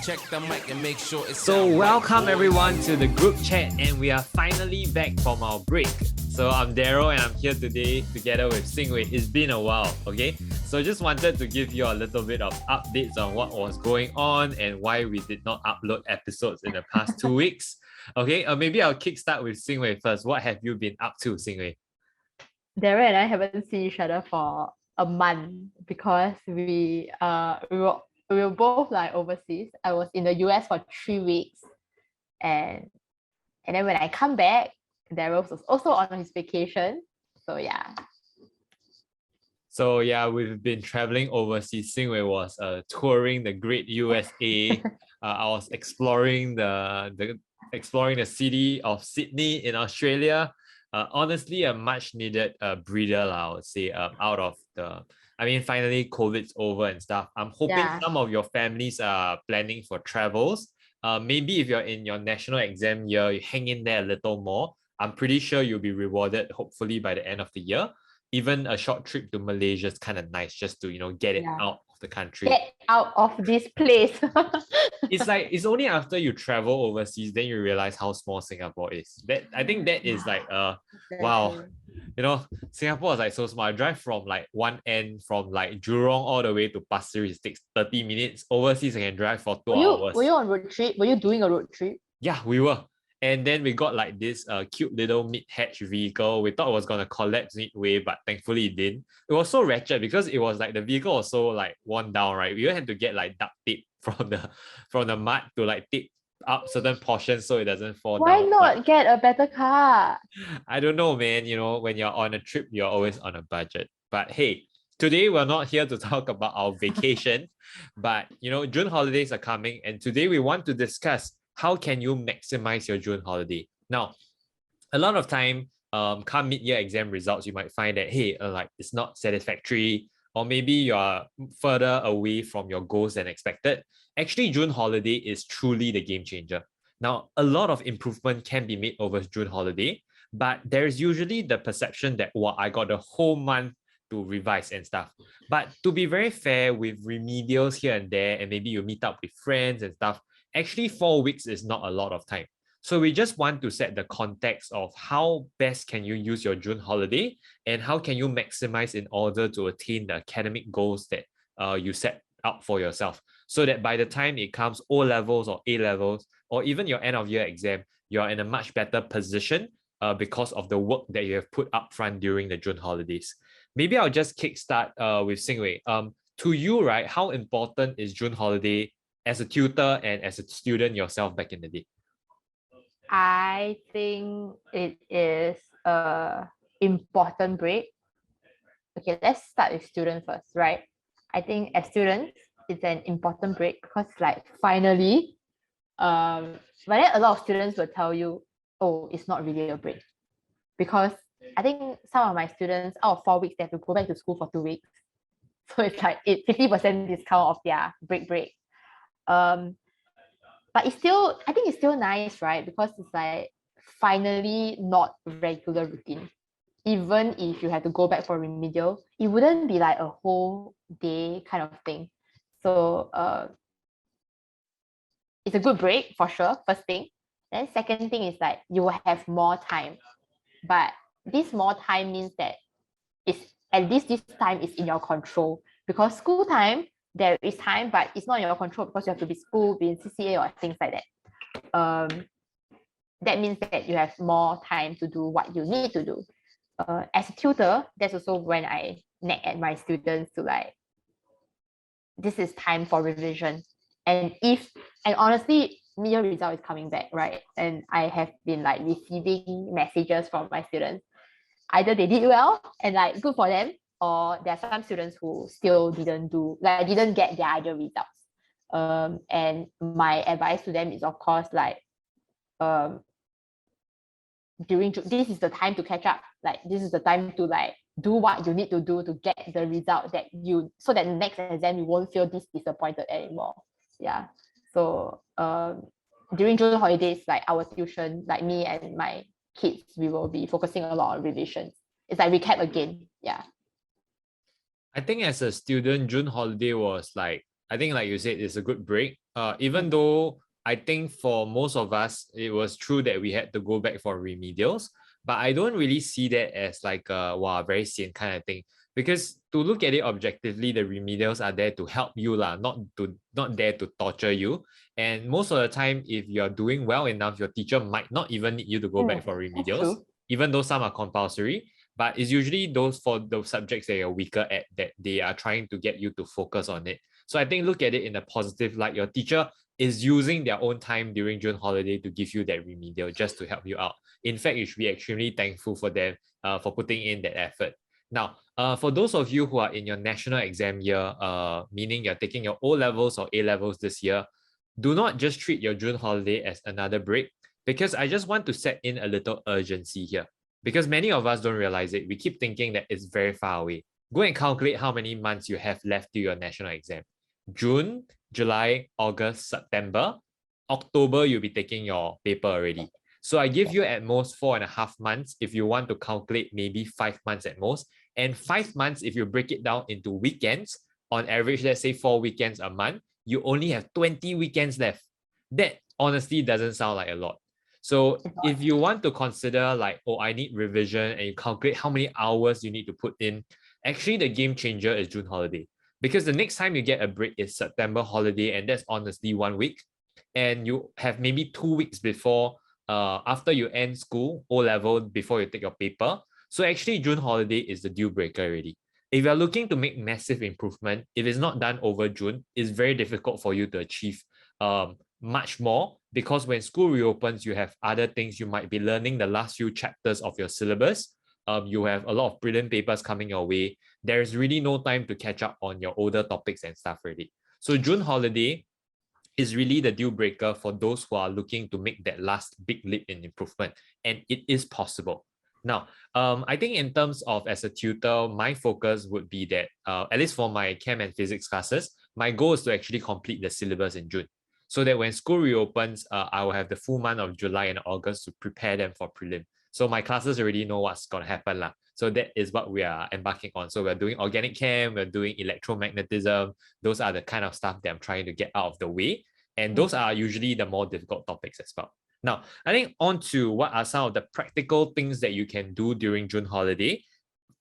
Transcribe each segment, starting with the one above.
Check the mic and make sure it's So welcome everyone to the group chat, and we are finally back from our break. So I'm Darrell and I'm here today together with Xin Wei. It's been a while, okay? So just wanted to give you a little bit of updates on what was going on and why we did not upload episodes in the past 2 weeks. Okay, maybe I'll kickstart with Xin Wei first. What have you been up to, Xin Wei? Darrell and I haven't seen each other for a month because we were both like overseas. I was in the US for 3 weeks, and then when I come back, Darrell was also on his vacation. So yeah. So yeah, we've been traveling overseas. Xin Wei was touring the great USA. I was exploring the city of Sydney in Australia. Honestly, a much needed breather, I would say, out of finally COVID's over and stuff. I'm hoping some of your families are planning for travels. Maybe if you're in your national exam year, you hang in there a little more. I'm pretty sure you'll be rewarded, hopefully by the end of the year. Even a short trip to Malaysia is kind of nice just to, get it out of the country. Get out of this place. It's only after you travel overseas then you realize how small Singapore is. I think that is like wow. Singapore is like so small. I drive from like one end from like Jurong all the way to Pasir Ris. It takes 30 minutes. Overseas I can drive for 2 hours. Were you on road trip? Were you doing a road trip? Yeah, we were. And then we got like this cute little mid-hatch vehicle. We thought it was going to collapse midway, but thankfully it didn't. It was so wretched because it was like the vehicle was so like worn down, right? We had to get like duct tape from the mud to like tape up certain portions so it doesn't fall Why down. not get a better car? I don't know, man. When you're on a trip, you're always on a budget. But hey, today we're not here to talk about our vacation, but June holidays are coming, and today we want to discuss how can you maximize your June holiday. Now, a lot of time, come mid-year exam results, you might find that, hey, it's not satisfactory, or maybe you are further away from your goals than expected. Actually, June holiday is truly the game changer. Now, a lot of improvement can be made over June holiday, but there's usually the perception that, I got the whole month to revise and stuff. But to be very fair, with remedials here and there, and maybe you meet up with friends and stuff, actually 4 weeks is not a lot of time. So we just want to set the context of how best can you use your June holiday and how can you maximize in order to attain the academic goals that you set up for yourself, so that by the time it comes O-levels or A-levels or even your end of year exam, you're in a much better position because of the work that you have put up front during the June holidays. Maybe I'll just kickstart with Xin Wei. To you, right, how important is June holiday as a tutor and as a student yourself back in the day? I think it is a important break. Okay, let's start with students first, right? I think as students, it's an important break because like finally, but then a lot of students will tell you, oh, it's not really a break. Because I think some of my students, out of 4 weeks, they have to go back to school for 2 weeks. So it's like 50% discount of their break. But I think it's still nice, right? Because it's like finally not regular routine. Even if you have to go back for remedial, it wouldn't be like a whole day kind of thing. So it's a good break for sure, first thing. Then second thing is like you will have more time. But this more time means that it's at least this time is in your control. Because school time, there is time, but it's not in your control because you have to be school, be in CCA or things like that. That means that you have more time to do what you need to do. As a tutor, that's also when I nag at my students to like, this is time for revision. And honestly, mid-year result is coming back, right? And I have been like receiving messages from my students. Either they did well and like good for them, or there are some students who still didn't get their ideal results. And my advice to them is, of course, like this is the time to catch up. Like this is the time to like do what you need to do to get the result so that the next exam you won't feel this disappointed anymore. Yeah. So during June holidays, like our tuition, like me and my kids, we will be focusing a lot on revisions. It's like recap again. Yeah. I think as a student, June holiday was like, I think like you said, it's a good break. Even though I think for most of us, it was true that we had to go back for remedials, but I don't really see that as like a wow, very sian kind of thing. Because to look at it objectively, the remedials are there to help you, lah, not there to torture you. And most of the time, if you're doing well enough, your teacher might not even need you to go back for That's remedials, true. even though some are compulsory. But it's usually those for those subjects that you're weaker at that they are trying to get you to focus on it. So I think look at it in a positive light. Your teacher is using their own time during June holiday to give you that remedial just to help you out. In fact, you should be extremely thankful for them for putting in that effort. Now, for those of you who are in your national exam year, meaning you're taking your O levels or A levels this year, do not just treat your June holiday as another break, because I just want to set in a little urgency here. Because many of us don't realize it. We keep thinking that it's very far away. Go and calculate how many months you have left to your national exam. June, July, August, September, October, you'll be taking your paper already. So I give you at most 4.5 months if you want to calculate, maybe 5 months at most. And 5 months, if you break it down into weekends, on average, let's say 4 weekends a month, you only have 20 weekends left. That honestly doesn't sound like a lot. So if you want to consider like, oh, I need revision, and you calculate how many hours you need to put in, actually the game changer is June holiday. Because the next time you get a break is September holiday, and that's honestly 1 week. And you have maybe 2 weeks before, after you end school, O level, before you take your paper. So actually June holiday is the deal breaker already. If you're looking to make massive improvement, if it's not done over June, it's very difficult for you to achieve much more, because when school reopens, you have other things. You might be learning the last few chapters of your syllabus. You have a lot of brilliant papers coming your way. There's really no time to catch up on your older topics and stuff already. So June holiday is really the deal breaker for those who are looking to make that last big leap in improvement, and it is possible. Now, I think in terms of as a tutor, my focus would be that, at least for my chem and physics classes, my goal is to actually complete the syllabus in June, so that when school reopens, I will have the full month of July and August to prepare them for prelim. So my classes already know what's going to happen, lah. So that is what we are embarking on. So we're doing organic chem, we're doing electromagnetism. Those are the kind of stuff that I'm trying to get out of the way. And those are usually the more difficult topics as well. Now, I think on to what are some of the practical things that you can do during June holiday.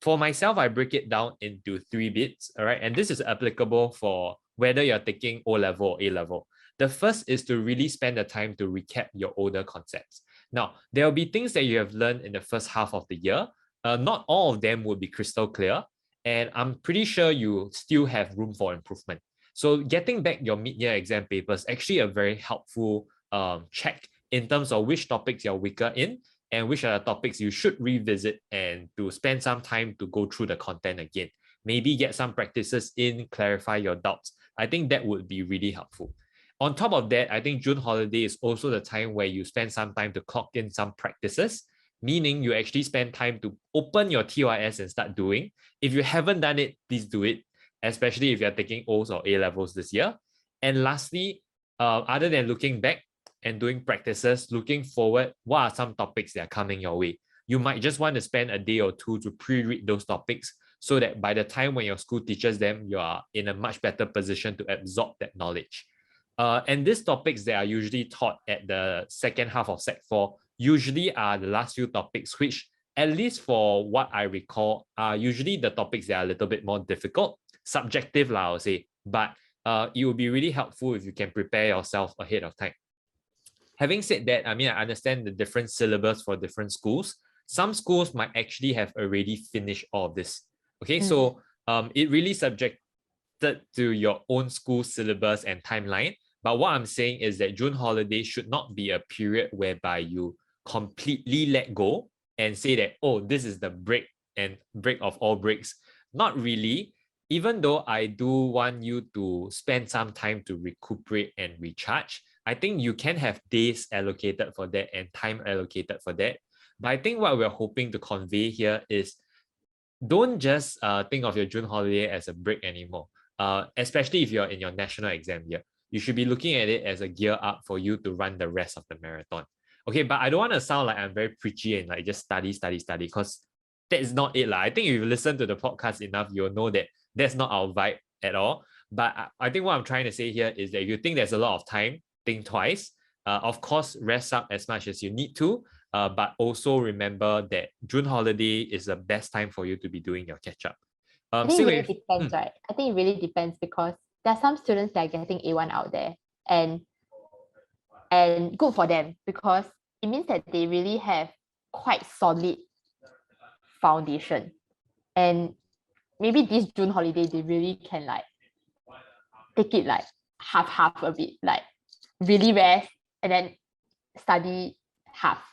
For myself, I break it down into 3 bits, all right? And this is applicable for whether you're taking O level or A level. The first is to really spend the time to recap your older concepts. Now, there will be things that you have learned in the first half of the year. Not all of them will be crystal clear, and I'm pretty sure you still have room for improvement. So getting back your mid-year exam papers actually a very helpful check in terms of which topics you're weaker in and which are the topics you should revisit, and to spend some time to go through the content again. Maybe get some practices in, clarify your doubts. I think that would be really helpful. On top of that, I think June holiday is also the time where you spend some time to clock in some practices, meaning you actually spend time to open your TYS and start doing. If you haven't done it, please do it, especially if you're taking O's or A levels this year. And lastly, other than looking back and doing practices, looking forward, what are some topics that are coming your way? You might just want to spend a day or two to pre-read those topics, so that by the time when your school teaches them, you are in a much better position to absorb that knowledge. And these topics that are usually taught at the second half of Sec 4 usually are the last few topics, which, at least for what I recall, are usually the topics that are a little bit more difficult, subjective, I would say, but it will be really helpful if you can prepare yourself ahead of time. Having said that, I mean, I understand the different syllabus for different schools. Some schools might actually have already finished all of this. Okay, so it really subjected to your own school syllabus and timeline. But what I'm saying is that June holiday should not be a period whereby you completely let go and say that, oh, this is the break of all breaks. Not really. Even though I do want you to spend some time to recuperate and recharge, I think you can have days allocated for that and time allocated for that. But I think what we're hoping to convey here is, don't just think of your June holiday as a break anymore, especially if you're in your national exam year. You should be looking at it as a gear up for you to run the rest of the marathon. Okay, but I don't want to sound like I'm very preachy and like just study, because that is not it. I think if you listen to the podcast enough, you'll know that that's not our vibe at all. But I think what I'm trying to say here is that if you think there's a lot of time, think twice. Of course, rest up as much as you need to, but also remember that June holiday is the best time for you to be doing your catch up. I think Same it really with depends, right? I think it really depends because there are some students that are getting A1 out there, and good for them because it means that they really have quite solid foundation. And maybe this June holiday they really can like take it like half a bit, like really rest and then study half.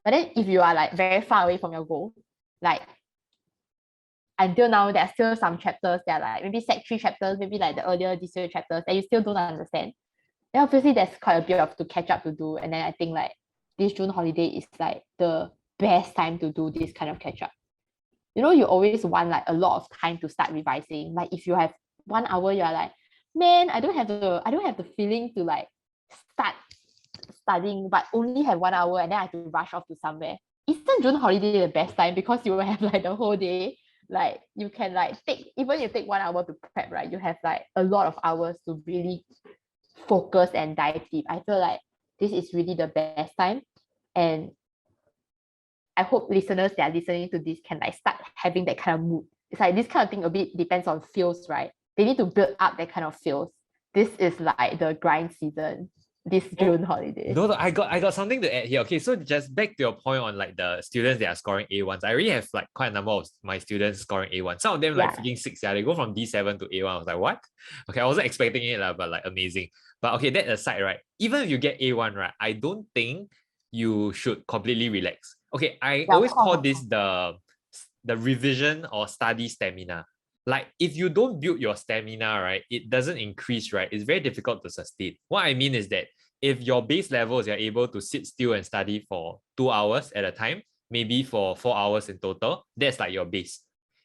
But then if you are like very far away from your goal, like until now there are still some chapters that are like maybe Sec 3 chapters, maybe like the earlier this year chapters that you still don't understand. Then obviously there's quite a bit of to catch up to do. And then I think like this June holiday is like the best time to do this kind of catch up. You know, you always want like a lot of time to start revising. Like if you have 1 hour, you're like, man, I don't have the feeling to like start studying, but only have 1 hour and then I have to rush off to somewhere. Isn't June holiday the best time because you will have like the whole day? Like you can like take, even you take 1 hour to prep, right? You have like a lot of hours to really focus and dive deep. I feel like this is really the best time. And I hope listeners that are listening to this can like start having that kind of mood. It's like this kind of thing a bit depends on feels, right? They need to build up that kind of feels. This is like the grind season, this June holiday. No, I got something to add here. Okay, so just back to your point on like the students that are scoring A1s. I already have like quite a number of my students scoring A1. Some of them like freaking 6, yeah. They go from D7 to A1. I was like, what? Okay, I wasn't expecting it, but like amazing. But okay, that aside, right? Even if you get A1, right, I don't think you should completely relax. Okay, I always call this the revision or study stamina. Like if you don't build your stamina, right, it doesn't increase, right? It's very difficult to sustain. What I mean is that if your base levels, you're able to sit still and study for 2 hours at a time, maybe for 4 hours in total, that's like your base.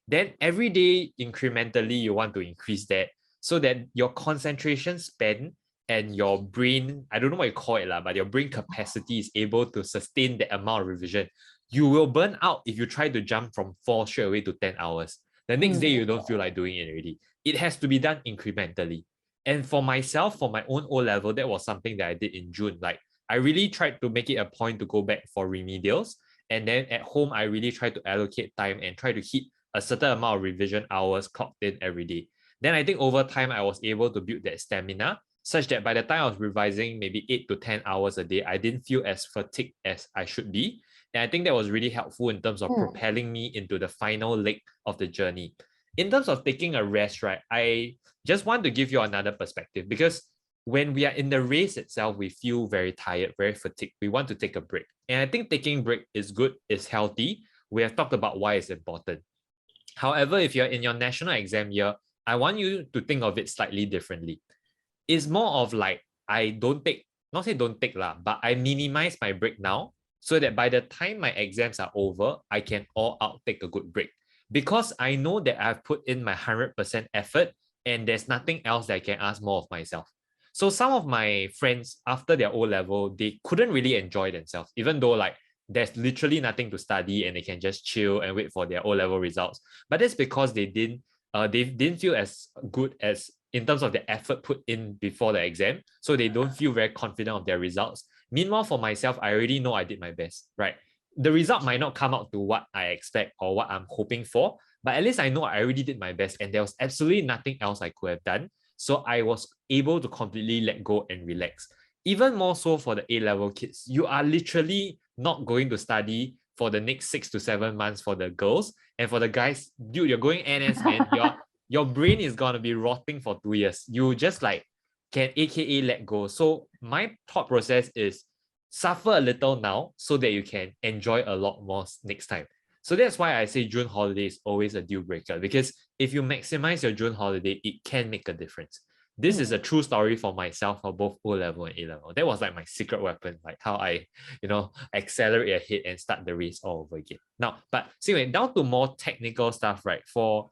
Then every day incrementally, you want to increase that so that your concentration span and your brain, I don't know what you call it, but your brain capacity is able to sustain that amount of revision. You will burn out if you try to jump from 4 straight away to 10 hours. The next day, you don't feel like doing it already. It has to be done incrementally. And for myself, for my own O level, that was something that I did in June. Like I really tried to make it a point to go back for remedials. And then at home, I really tried to allocate time and try to hit a certain amount of revision hours clocked in every day. Then I think over time, I was able to build that stamina such that by the time I was revising maybe 8 to 10 hours a day, I didn't feel as fatigued as I should be. And I think that was really helpful in terms of propelling me into the final leg of the journey. In terms of taking a rest, right, I just want to give you another perspective because when we are in the race itself, we feel very tired, very fatigued. We want to take a break. And I think taking a break is good, is healthy. We have talked about why it's important. However, if you're in your national exam year, I want you to think of it slightly differently. It's more of like, I don't take, not say don't take lah, but I minimize my break now so that by the time my exams are over, I can all out take a good break. Because I know that I've put in my 100% effort and there's nothing else that I can ask more of myself. So some of my friends after their O level, they couldn't really enjoy themselves, even though like there's literally nothing to study and they can just chill and wait for their O level results. But that's because they didn't feel as good as in terms of the effort put in before the exam. So they don't feel very confident of their results. Meanwhile, for myself, I already know I did my best, right? The result might not come out to what I expect or what I'm hoping for, but at least I know I already did my best and there was absolutely nothing else I could have done. So I was able to completely let go and relax. Even more so for the A-level kids, you are literally not going to study for the next 6 to 7 months for the girls. And for the guys, dude, you're going NS, man. Your brain is going to be rotting for 2 years. You just like can AKA let go. So my thought process is suffer a little now so that you can enjoy a lot more next time. So that's why I say June holiday is always a deal breaker, because if you maximize your June holiday, it can make a difference. This is a true story for myself for both O level and A level. That was like my secret weapon, like how I, accelerate ahead and start the race all over again. Now, but anyway, down to more technical stuff, right? For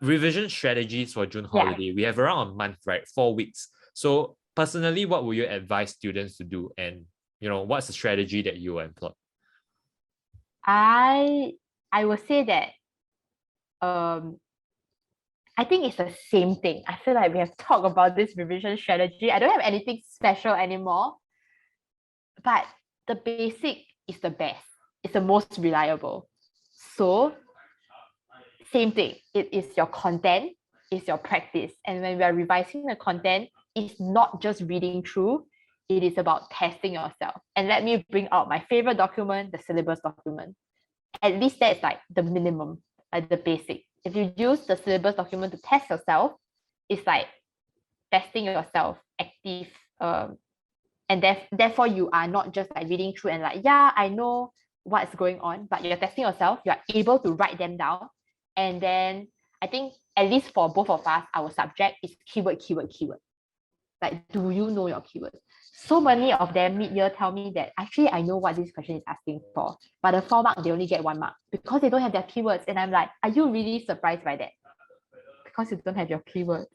revision strategies for June holiday, we have around a month, right? 4 weeks. So personally, what would you advise students to do? And what's the strategy that you employ? I would say that I think it's the same thing. I feel like we have talked about this revision strategy. I don't have anything special anymore, but the basic is the best. It's the most reliable. So same thing. It is your content, it's your practice. And when we are revising the content, it's not just reading through, it is about testing yourself. And let me bring out my favorite document, the syllabus document. At least that's like the minimum, like the basic. If you use the syllabus document to test yourself, it's like testing yourself active. And therefore, you are not just like reading through and like, yeah, I know what's going on, but you're testing yourself, you're able to write them down. And then I think, at least for both of us, our subject is keyword, keyword, keyword. Like, do you know your keywords? So many of them mid-year tell me that actually I know what this question is asking for, but the 4 mark, they only get 1 mark because they don't have their keywords. And I'm like, are you really surprised by that? Because you don't have your keywords.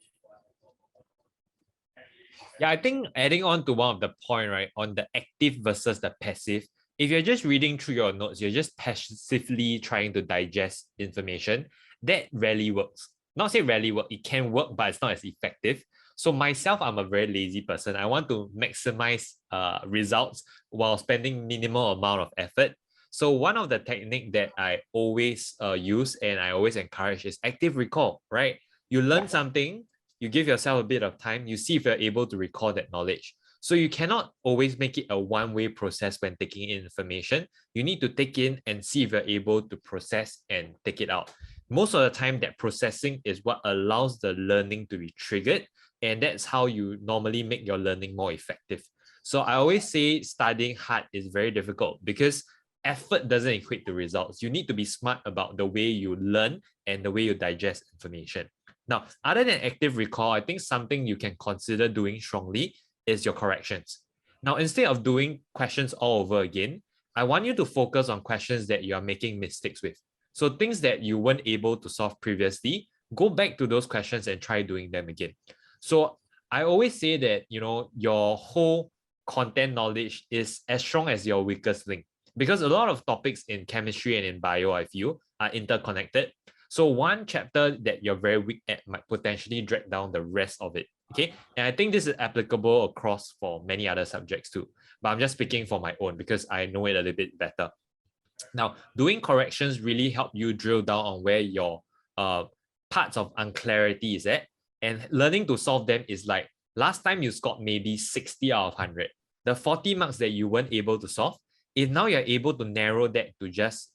Yeah, I think adding on to one of the point, right, on the active versus the passive, if you're just reading through your notes, you're just passively trying to digest information, that rarely works. Not say rarely work, it can work, but it's not as effective. So myself, I'm a very lazy person. I want to maximize results while spending minimal amount of effort. So one of the technique that I always use and I always encourage is active recall, right? You learn something, you give yourself a bit of time, you see if you're able to recall that knowledge. So you cannot always make it a one-way process when taking in information. You need to take in and see if you're able to process and take it out. Most of the time, that processing is what allows the learning to be triggered. And that's how you normally make your learning more effective. So I always say studying hard is very difficult because effort doesn't equate to results. You need to be smart about the way you learn and the way you digest information. Now, other than active recall, I think something you can consider doing strongly is your corrections. Now, instead of doing questions all over again, I want you to focus on questions that you are making mistakes with. So things that you weren't able to solve previously, go back to those questions and try doing them again. So I always say that, your whole content knowledge is as strong as your weakest link, because a lot of topics in chemistry and in bio, I feel, are interconnected. So one chapter that you're very weak at might potentially drag down the rest of it. Okay. And I think this is applicable across for many other subjects too. But I'm just speaking for my own because I know it a little bit better. Now, doing corrections really help you drill down on where your parts of unclarity is at. And learning to solve them is like, last time you scored maybe 60 out of 100. The 40 marks that you weren't able to solve, if now you're able to narrow that to just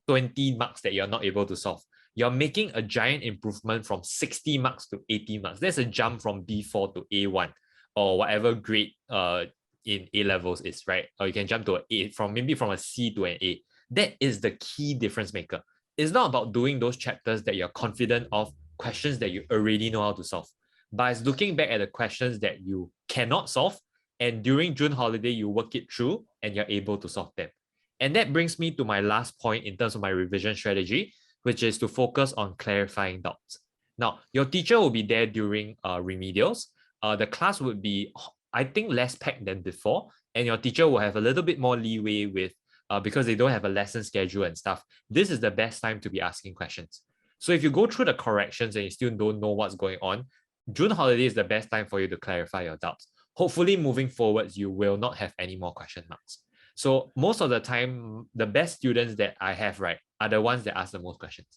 20 marks that you're not able to solve, you're making a giant improvement from 60 marks to 80 marks. That's a jump from B4 to A1 or whatever grade in A levels is, right? Or you can jump to an A from a C to an A. That is the key difference maker. It's not about doing those chapters that you're confident of, questions that you already know how to solve, but it's looking back at the questions that you cannot solve, and during June holiday, you work it through and you're able to solve them. And that brings me to my last point in terms of my revision strategy, which is to focus on clarifying doubts. Now, your teacher will be there during remedials. The class would be, I think, less packed than before, and your teacher will have a little bit more leeway with, because they don't have a lesson schedule and stuff. This is the best time to be asking questions. So if you go through the corrections and you still don't know what's going on, June holiday is the best time for you to clarify your doubts. Hopefully, moving forwards, you will not have any more question marks. So most of the time, the best students that I have, right, are the ones that ask the most questions.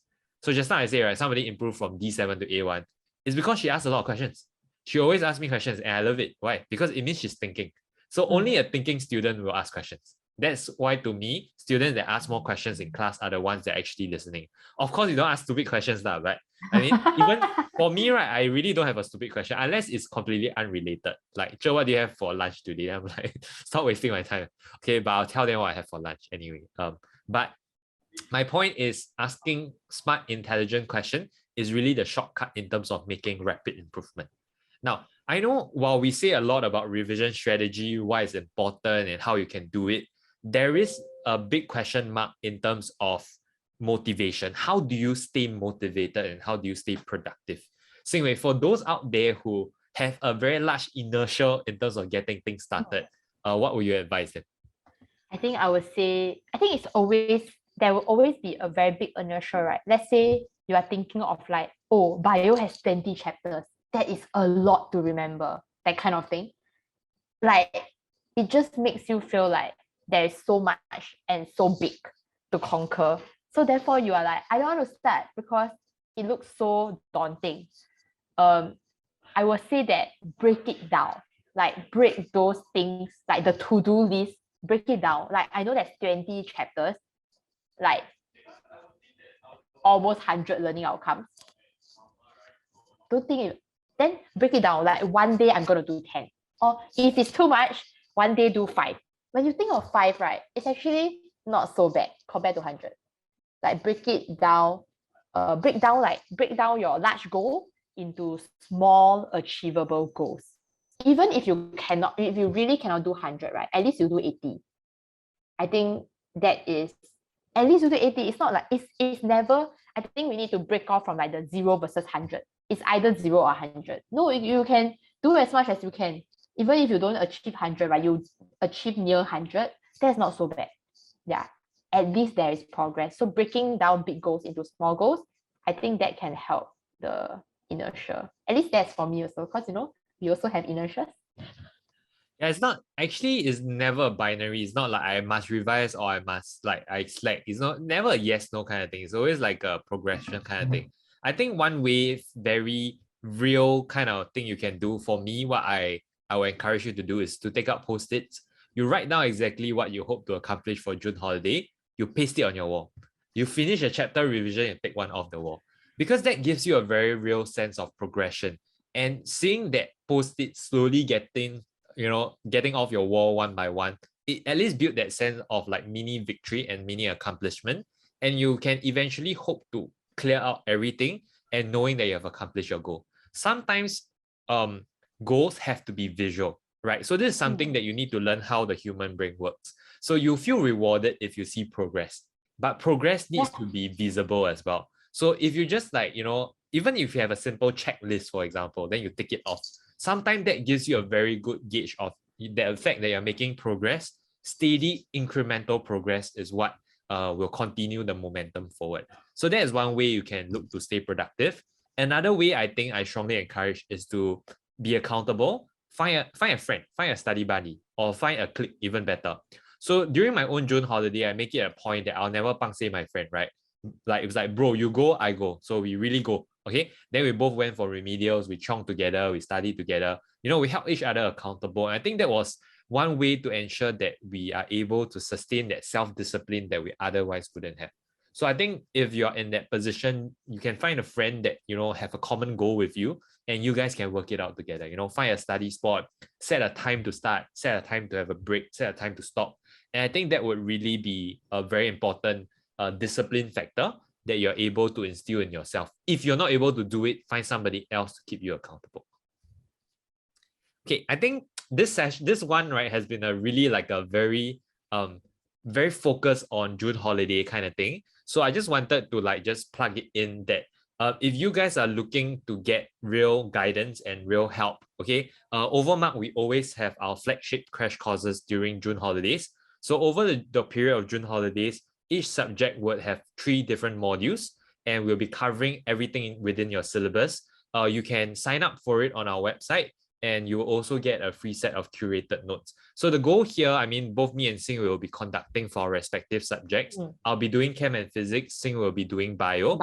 So just now I say, right, somebody improved from D7 to A1. It's because she asked a lot of questions. She always asks me questions and I love it. Why? Because it means she's thinking. So only a thinking student will ask questions. That's why, to me, students that ask more questions in class are the ones that are actually listening. Of course, you don't ask stupid questions, but I mean, even for me, right, I really don't have a stupid question unless it's completely unrelated. Like, Joe, what do you have for lunch today? I'm like, stop wasting my time. Okay, but I'll tell them what I have for lunch anyway. But my point is, asking smart, intelligent question is really the shortcut in terms of making rapid improvement. Now, I know while we say a lot about revision strategy, why it's important and how you can do it, there is a big question mark in terms of motivation. How do you stay motivated and how do you stay productive? Xin Wei, for those out there who have a very large inertia in terms of getting things started, what would you advise them? I think I would say, I think there will always be a very big inertia, right? Let's say you are thinking of like, oh, bio has 20 chapters. That is a lot to remember, that kind of thing. Like, it just makes you feel like there is so much and so big to conquer. So therefore, you are like, I don't want to start because it looks so daunting. I will say that break it down, like break those things, like the to-do list, break it down. Like, I know there's 20 chapters, like almost 100 learning outcomes. Don't think it, then break it down. Like, one day I'm going to do 10. Or if it's too much, one day do 5. When you think of 5, right, it's actually not so bad compared to 100. Like, break it down, break down your large goal into small achievable goals. Even if you really cannot do 100, right, at least you do 80. I think that is, at least you do 80. It's not like, it's never, I think we need to break off from like the 0 versus 100. It's either 0 or 100. No, you can do as much as you can. Even if you don't achieve 100, right, you achieve near 100, that's not so bad. Yeah, at least there is progress. So breaking down big goals into small goals, I think that can help the inertia. At least that's for me also, because we also have inertia. Yeah, it's never a binary. It's not like I must revise or I must I slack. It's never a yes, no kind of thing. It's always like a progression kind of thing. I think one way, very real kind of thing you can do, for me, what I will encourage you to do is to take out post-its. You write down exactly what you hope to accomplish for June holiday. You paste it on your wall. You finish a chapter revision and take one off the wall. Because that gives you a very real sense of progression. And seeing that post-it slowly getting off your wall one by one, it at least build that sense of like mini victory and mini accomplishment. And you can eventually hope to clear out everything and knowing that you have accomplished your goal. Sometimes goals have to be visual, right? So this is something that you need to learn how the human brain works. So you feel rewarded if you see progress, but progress needs to be visible as well. So if you just even if you have a simple checklist, for example, then you tick it off. Sometimes that gives you a very good gauge of the fact that you're making progress. Steady incremental progress is what will continue the momentum forward. So that is one way you can look to stay productive. Another way I think I strongly encourage is to be accountable. Find a friend, find a study buddy, or find a clique, even better. So during my own June holiday, I make it a point that I'll never pangsay my friend, right? Like, it's like, bro, you go, I go. So we really go. Okay. Then we both went for remedials, we chong together, we studied together. We help each other accountable. And I think that was one way to ensure that we are able to sustain that self-discipline that we otherwise wouldn't have. So I think if you're in that position, you can find a friend that, have a common goal with you, and you guys can work it out together. Find a study spot, set a time to start, set a time to have a break, set a time to stop. And I think that would really be a very important discipline factor that you're able to instill in yourself. If you're not able to do it, find somebody else to keep you accountable. Okay, I think this one, right, has been a really like a very very focused on June holiday kind of thing. So I just wanted to just plug it in that if you guys are looking to get real guidance and real help, okay, Overmark, we always have our flagship crash courses during June holidays. So over the period of June holidays, each subject would have 3 different modules, and we'll be covering everything within your syllabus. You can sign up for it on our website, and you will also get a free set of curated notes. So the goal here, I mean, both me and Xin will be conducting for our respective subjects. I'll be doing chem and physics. Xin will be doing bio.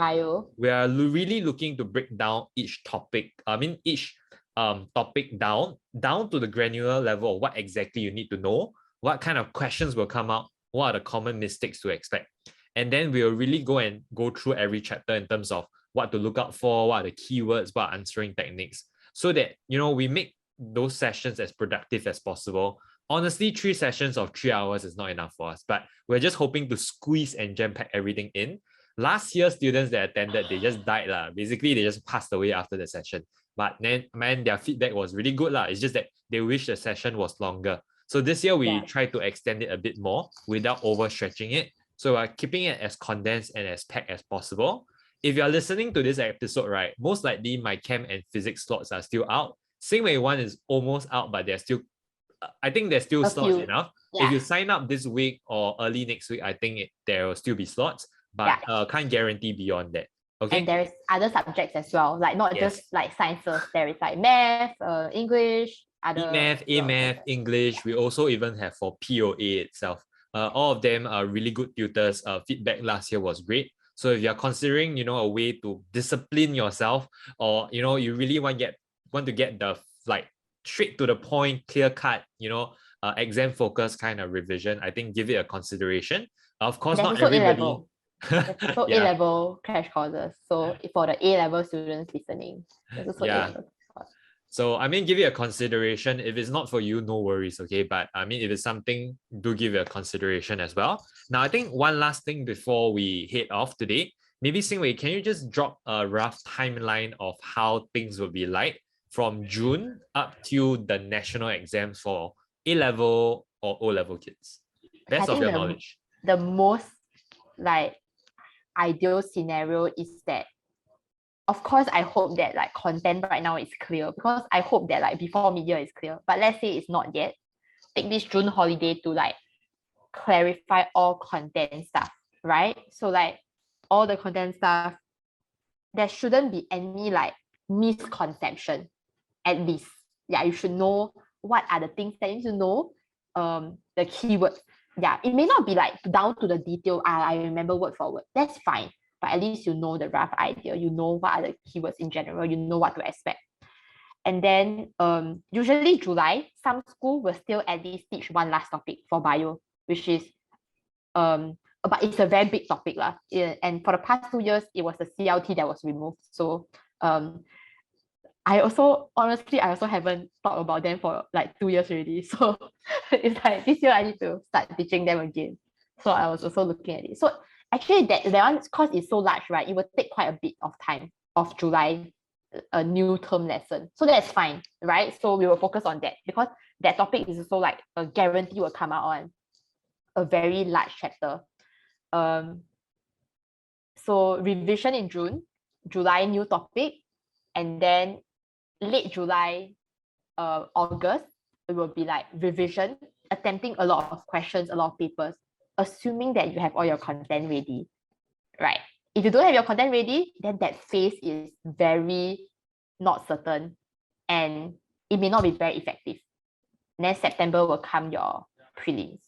We are really looking to break down each topic. Each topic down to the granular level of what exactly you need to know, what kind of questions will come out, what are the common mistakes to expect. And then we'll really go through every chapter in terms of what to look out for, what are the keywords, what are answering techniques, so that, we make those sessions as productive as possible. Honestly, 3 sessions of 3 hours is not enough for us, but we're just hoping to squeeze and jam pack everything in. Last year, students that attended, they just died. Basically, they just passed away after the session. But then, man, their feedback was really good. It's just that they wish the session was longer. So this year, we try to extend it a bit more without overstretching it. So we're keeping it as condensed and as packed as possible. If you're listening to this episode, right, most likely my chem and physics slots are still out. Xin Wei one is almost out, but I think there's still slots enough. Yeah. If you sign up this week or early next week, I think there will still be slots, but can't guarantee beyond that. Okay. And there's other subjects as well, like not Yes. just like sciences. There is like math, English, other E-math, A-math, subjects. English. We also even have for POA itself. All of them are really good tutors. Feedback last year was great. So if you're considering, a way to discipline yourself, or you really want to get the like straight to the point, clear cut, exam focus kind of revision, I think give it a consideration. Of course, There's not also everybody. A-level. There's also Yeah. A-level crash courses. So for the A-level students listening, there's also Yeah. A-level course. So, I mean, give it a consideration. If it's not for you, no worries, okay? But I mean, if it's something, do give it a consideration as well. Now, I think one last thing before we head off today, maybe Xin Wei, can you just drop a rough timeline of how things will be like from June up to the national exams for A-level or O-level kids? I Best of think your knowledge. the most like ideal scenario is that, of course, I hope that like content right now is clear, because I hope that like before mid-year is clear. But let's say it's not yet. Take this June holiday to like clarify all content stuff, right? So like all the content stuff, there shouldn't be any like misconception, at least. Yeah, you should know what are the things that you need to know, the keywords. Yeah, it may not be like down to the detail. I remember word for word. That's fine. But at least you know the rough idea. You know what are the keywords in general. You know what to expect. And then usually July, some school will still at least teach one last topic for bio, which is but it's a very big topic lah. And for the past 2 years, it was the CLT that was removed. So I also haven't thought about them for like 2 years already. So it's like this year I need to start teaching them again. So I was also looking at it. So actually that one, course is so large, right? It will take quite a bit of time of July, a new term lesson. So that's fine, right? So we will focus on that, because that topic is also like a guarantee will come out on a very large chapter. So revision in June, July new topic, and then late July, August, it will be like revision, attempting a lot of questions, a lot of papers, assuming that you have all your content ready, right? If you don't have your content ready, then that phase is very not certain, and it may not be very effective. And then September will come your prelims.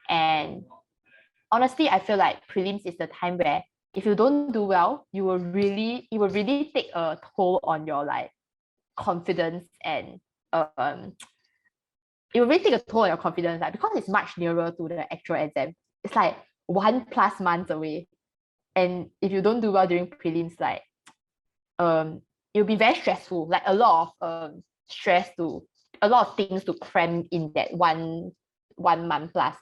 And honestly, I feel like prelims is the time where if you don't do well, it will really take a toll on your like confidence, and it will really take a toll on your confidence, like, because it's much nearer to the actual exam. It's like 1+ months away. And if you don't do well during prelims, like it'll be very stressful, like a lot of a lot of things to cram in that one month plus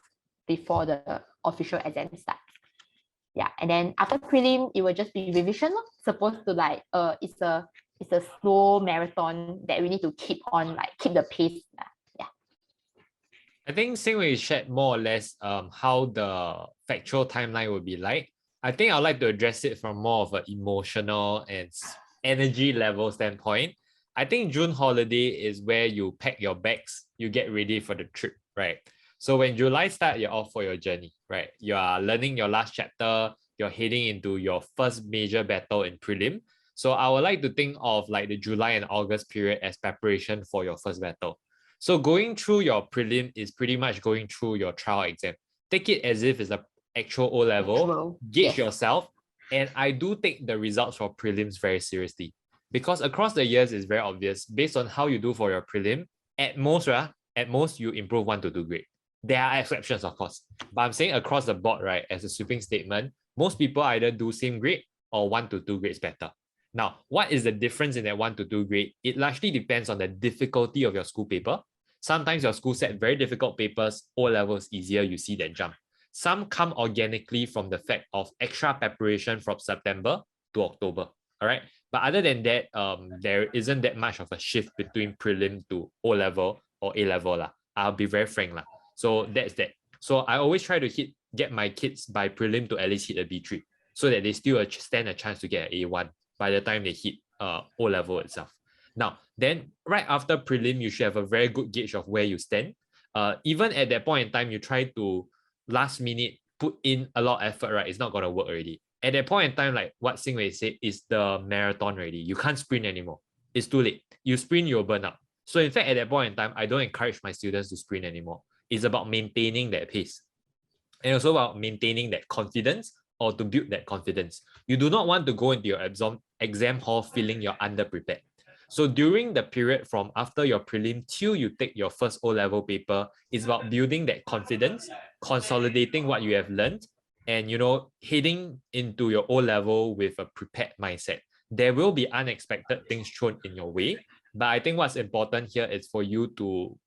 before the official exam starts. Yeah, and then after prelim, it will just be revision. Supposed to like it's a slow marathon that we need to keep on, like keep the pace. Yeah. I think Xin Wei shared more or less how the factual timeline will be like. I think I'd like to address it from more of an emotional and energy level standpoint. I think June holiday is where you pack your bags, you get ready for the trip, right? So when July starts, you're off for your journey, right? You are learning your last chapter, you're heading into your first major battle in prelim. So I would like to think of like the July and August period as preparation for your first battle. So going through your prelim is pretty much going through your trial exam. Take it as if it's an actual O-level, gauge yourself. And I do take the results for prelims very seriously, because across the years it's very obvious, based on how you do for your prelim, at most you improve 1 to 2 grade. There are exceptions, of course, but I'm saying across the board, right, as a sweeping statement, most people either do same grade or 1 to 2 grades better. Now, what is the difference in that 1 to 2 grade? It largely depends on the difficulty of your school paper. Sometimes your school set very difficult papers, O-level is easier, you see that jump. Some come organically from the fact of extra preparation from September to October, all right? But other than that, there isn't that much of a shift between prelim to O-level or A-level. I'll be very frank. So that's that. So I always try to get my kids by prelim to at least hit a B3, so that they still stand a chance to get an A1 by the time they hit O-level itself. Now, then right after prelim, you should have a very good gauge of where you stand. Even at that point in time, you try to last minute put in a lot of effort, right? It's not going to work already. At that point in time, like what Xin Wei said, is the marathon already. You can't sprint anymore. It's too late. You sprint, you'll burn out. So in fact, at that point in time, I don't encourage my students to sprint anymore. It's about maintaining that pace. And also about maintaining that confidence, or to build that confidence. You do not want to go into your exam hall feeling you're underprepared. So during the period from after your prelim till you take your first O-level paper, it's about building that confidence, consolidating what you have learned, and heading into your O-level with a prepared mindset. There will be unexpected things thrown in your way, but I think what's important here is for you to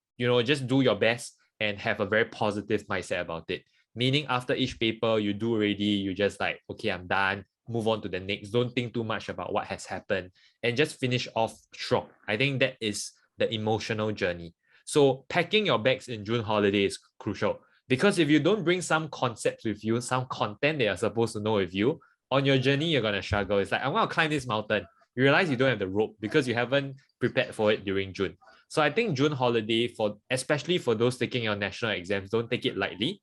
just do your best and have a very positive mindset about it. Meaning after each paper you do already, you just like, okay, I'm done, move on to the next. Don't think too much about what has happened and just finish off strong. I think that is the emotional journey. So packing your bags in June holiday is crucial, because if you don't bring some concepts with you, some content that you're supposed to know with you, on your journey, you're going to struggle. It's like, I'm going to climb this mountain. You realize you don't have the rope because you haven't prepared for it during June. So I think June holiday, especially for those taking your national exams, don't take it lightly.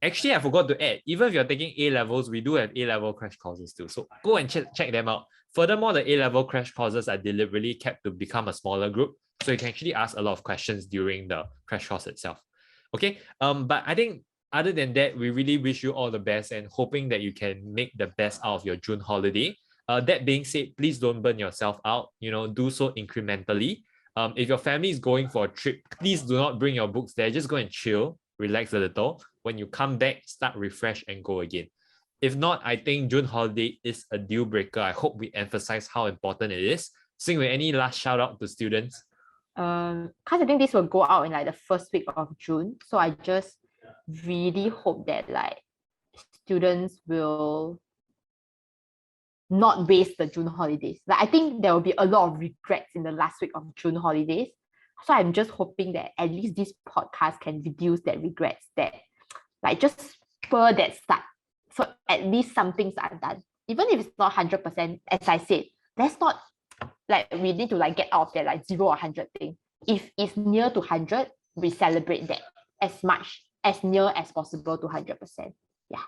Actually, I forgot to add, even if you're taking A-levels, we do have A-level crash courses too. So go and check them out. Furthermore, the A-level crash courses are deliberately kept to become a smaller group. So you can actually ask a lot of questions during the crash course itself. Okay. But I think other than that, we really wish you all the best and hoping that you can make the best out of your June holiday. That being said, please don't burn yourself out. Do so incrementally. If your family is going for a trip, please do not bring your books there. Just go and chill, relax a little. When you come back, start refresh and go again. If not, I think June holiday is a deal breaker. I hope we emphasize how important it is. Xin Wei, any last shout out to students? Because I think this will go out in like the first week of June. So I just really hope that like students will not waste the June holidays. Like I think there will be a lot of regrets in the last week of June holidays. So I'm just hoping that at least this podcast can reduce that regrets, that like just spur that start. So at least some things are done. Even if it's not 100%, as I said, that's not like we need to like get out of that like 0 or 100 thing. If it's near to 100, we celebrate that as near as possible to 100%. Yeah.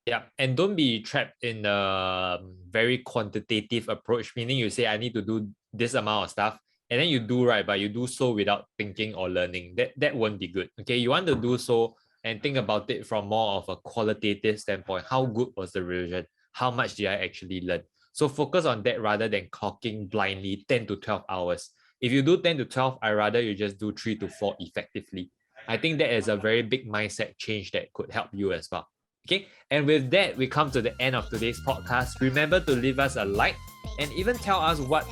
Yeah, and don't be trapped in a very quantitative approach, meaning you say, I need to do this amount of stuff, and then you do right, but you do so without thinking or learning. That won't be good. Okay, you want to do so and think about it from more of a qualitative standpoint. How good was the revision? How much did I actually learn? So focus on that rather than clocking blindly 10 to 12 hours. If you do 10 to 12, I rather you just do 3 to 4 effectively. I think that is a very big mindset change that could help you as well. Okay, and with that, we come to the end of today's podcast. Remember to leave us a like and even tell us what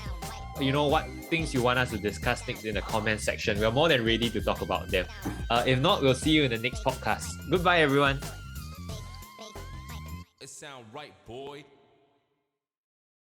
things you want us to discuss next in the comment section. We're more than ready to talk about them. If not, we'll see you in the next podcast. Goodbye, everyone. It sound right, boy.